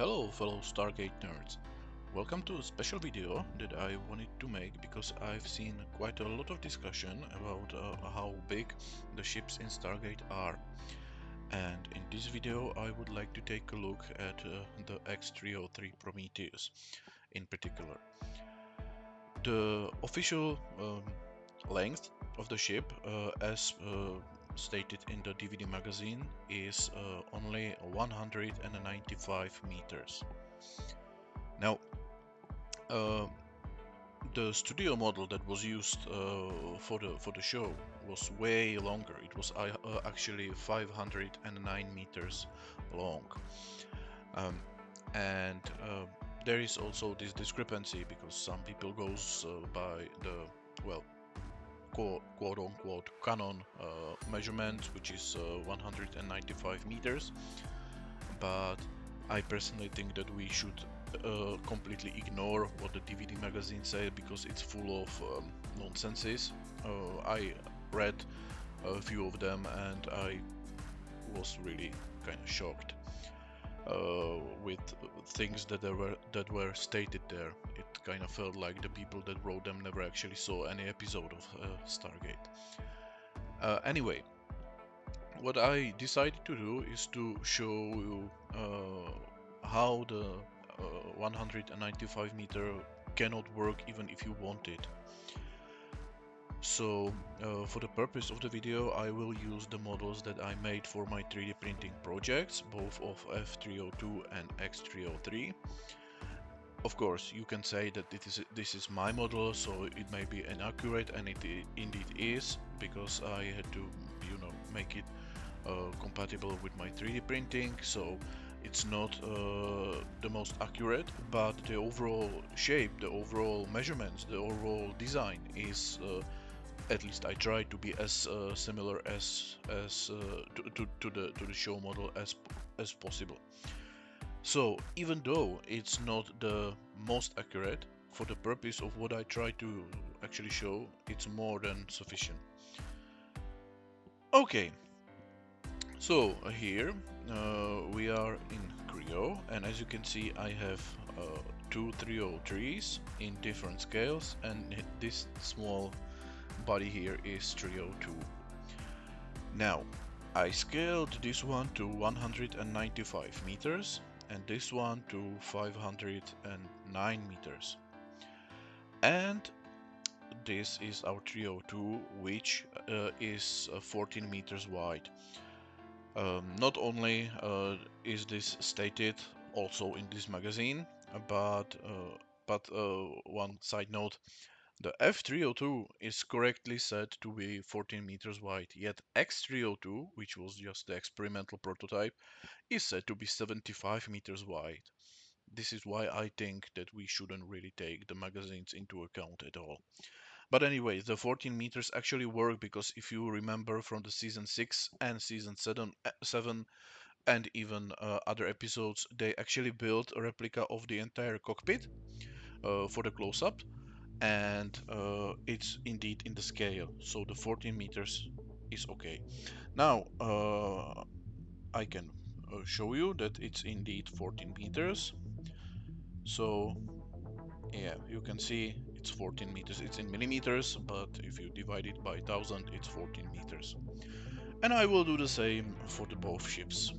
Hello fellow Stargate nerds. Welcome to a special video that I wanted to make because I've seen quite a lot of discussion about how big the ships in Stargate are. And in this video I would like to take a look at the X-303 Prometheus in particular. The official length of the ship, as stated in the DVD magazine, is only 195 meters. Now, uh, the studio model that was used for the show was way longer. It was actually 509 meters long, and there is also this discrepancy because some people goes by the well quote unquote canon measurement, which is 195 meters, but I personally think that we should completely ignore what the DVD magazine said because it's full of nonsenses. I read a few of them and I was really kind of shocked with things that were stated there. It kind of felt like the people that wrote them never actually saw any episode of Stargate. Anyway, what I decided to do is to show you how the 195 meter cannot work even if you want it. So for the purpose of the video I will use the models that I made for my 3D printing projects, both of F302 and X303. Of course you can say that this is my model, so it may be inaccurate, and it indeed is, because I had to make it compatible with my 3D printing, so it's not the most accurate, but the overall shape, the overall measurements, the overall design is at least I try to be as similar as to the show model as possible. So even though it's not the most accurate, for the purpose of what I try to actually show, it's more than sufficient. Okay, so here we are in Creo, and as you can see I have two 303s in different scales, and this small body here is 302. Now I scaled this one to 195 meters and this one to 509 meters, and this is our 302, which is 14 meters wide. Not only is this stated also in this magazine, but one side note, the F302 is correctly said to be 14 meters wide, yet X302, which was just the experimental prototype, is said to be 75 meters wide. This is why I think that we shouldn't really take the magazines into account at all. But anyway, the 14 meters actually work because if you remember from the season 6 and season 7 and even other episodes, they actually built a replica of the entire cockpit for the close-up, and it's indeed in the scale, so the 14 meters is okay. Now I can show you that it's indeed 14 meters. So yeah, you can see it's 14 meters. It's in millimeters, but if you divide it by 1000, it's 14 meters. And I will do the same for the both ships.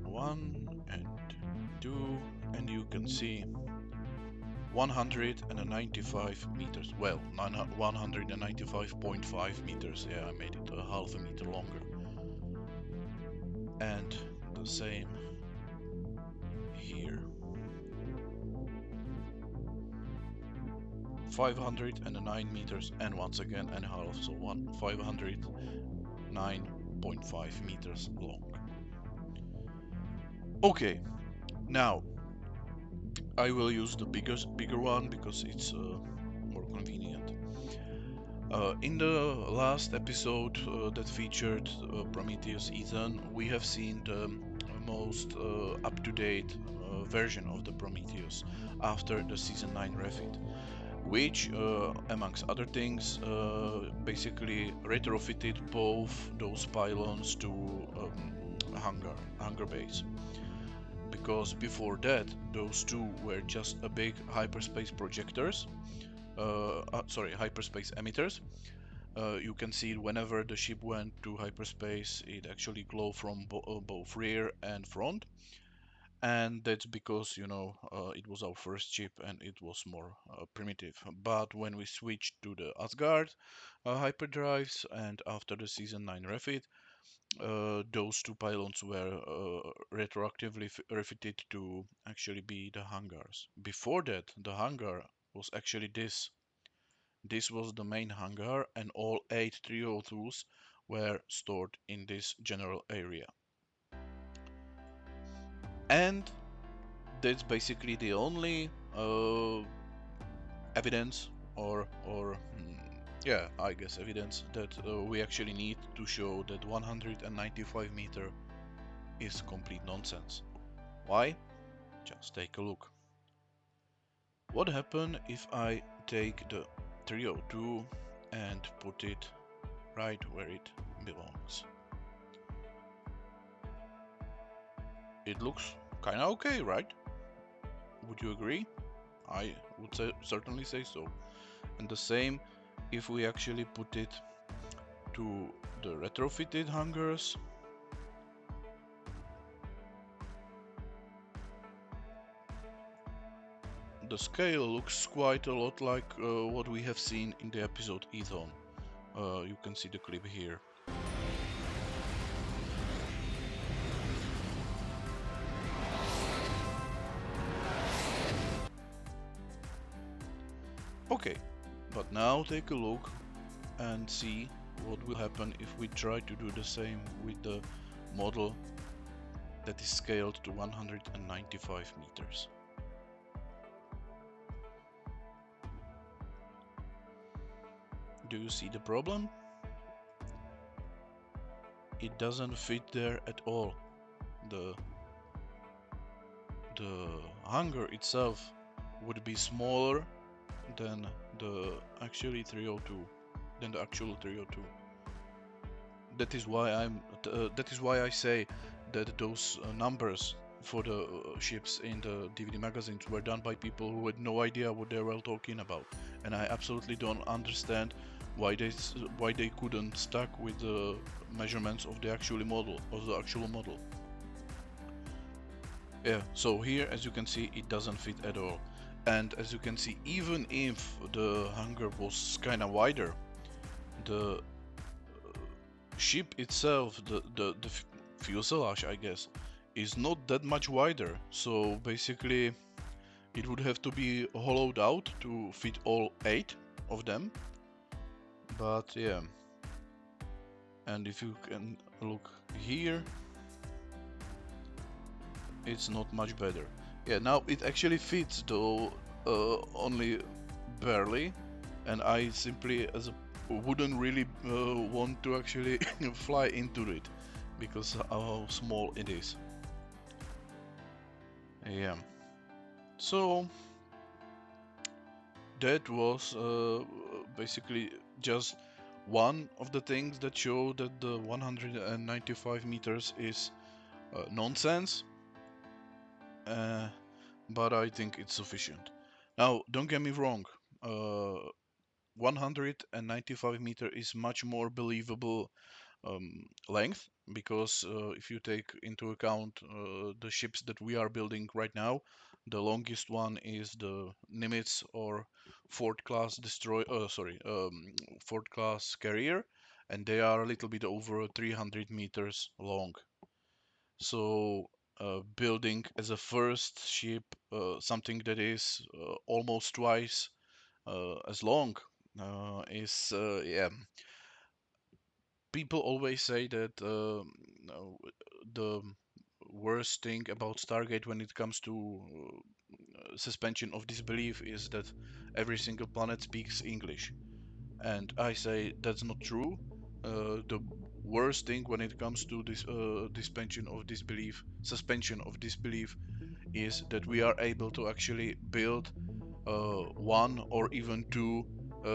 1 and 2, and you can see 195 meters. Well, 195.5 meters. Yeah, I made it a half a meter longer. And the same here. 509 meters, and once again and a half, so 509.5 meters long. Okay, now I will use the bigger one because it's more convenient. In the last episode that featured Prometheus Ethan, we have seen the most up-to-date version of the Prometheus after the season 9 refit, which, amongst other things, basically retrofitted both those pylons to hangar base. Because before that, those two were just a big hyperspace projectors, hyperspace emitters. You can see whenever the ship went to hyperspace, it actually glowed from both rear and front. And that's because, it was our first ship and it was more primitive. But when we switched to the Asgard hyperdrives, and after the season 9 refit, those two pylons were retroactively refitted to actually be the hangars. Before that, the hangar was actually this. This was the main hangar, and all 8 302s were stored in this general area. And that's basically the only evidence, yeah, I guess evidence that we actually need to show that 195 meter is complete nonsense. Why? Just take a look. What happens if I take the 302 and put it right where it belongs? It looks kinda okay, right? Would you agree? I would certainly say so. And the same if we actually put it to the retrofitted hangars. The scale looks quite a lot like what we have seen in the episode Ethon. You can see the clip here. Okay, but now take a look and see what will happen if we try to do the same with the model that is scaled to 195 meters. Do you see the problem? It doesn't fit there at all. The hangar itself would be smaller than the actually 302, than the actual 302. That is why I say that those numbers for the ships in the DVD magazines were done by people who had no idea what they were talking about, and I absolutely don't understand why they couldn't stuck with the measurements of the actual model. Yeah, so here, as you can see, it doesn't fit at all. And as you can see, even if the hangar was kinda wider, the ship itself, the fuselage, I guess, is not that much wider. So basically, it would have to be hollowed out to fit all 8 of them. But yeah, and if you can look here, it's not much better. Yeah, now it actually fits, though only barely, and I simply wouldn't really want to actually fly into it because how small it is. Yeah, so that was basically just one of the things that show that the 195 meters is nonsense, but I think it's sufficient. Now, don't get me wrong, 195 meter is much more believable length, because if you take into account the ships that we are building right now, the longest one is the Nimitz or Ford class Ford class carrier, and they are a little bit over 300 meters long. So building as a first ship something that is almost twice as long is yeah. People always say that no, the worst thing about Stargate when it comes to suspension of disbelief is that every single planet speaks English. And I say that's not true. The worst thing when it comes to this suspension of disbelief, is that we are able to actually build one or even two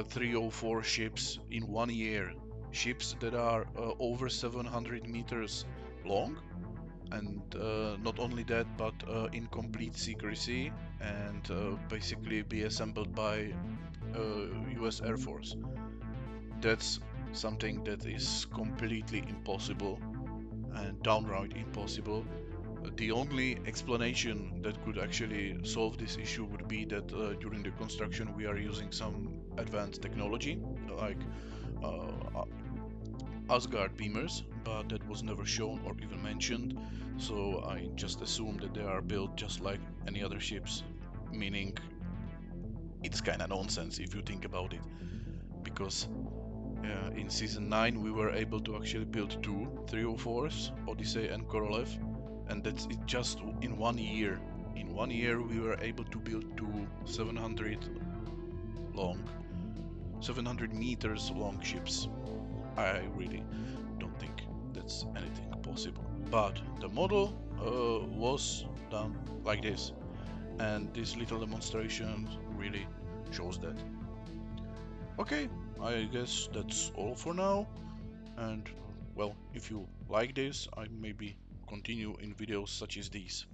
304 ships in 1 year. Ships that are over 700 meters long, and not only that, but in complete secrecy, and basically be assembled by US Air Force. That's something that is completely impossible and downright impossible. The only explanation that could actually solve this issue would be that during the construction we are using some advanced technology like uh, Asgard beamers, but that was never shown or even mentioned, so I just assume that they are built just like any other ships, meaning it's kinda nonsense if you think about it, because in season 9 we were able to actually build two 304s, Odyssey and Korolev, and that's it just in 1 year. In 1 year we were able to build two long, 700 meters long ships. I really don't think that's anything possible. But the model was done like this, and this little demonstration really shows that. Okay, I guess that's all for now. And well, if you like this, I maybe continue in videos such as these.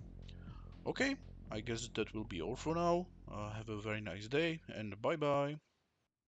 Okay, I guess that will be all for now. Have a very nice day and bye bye.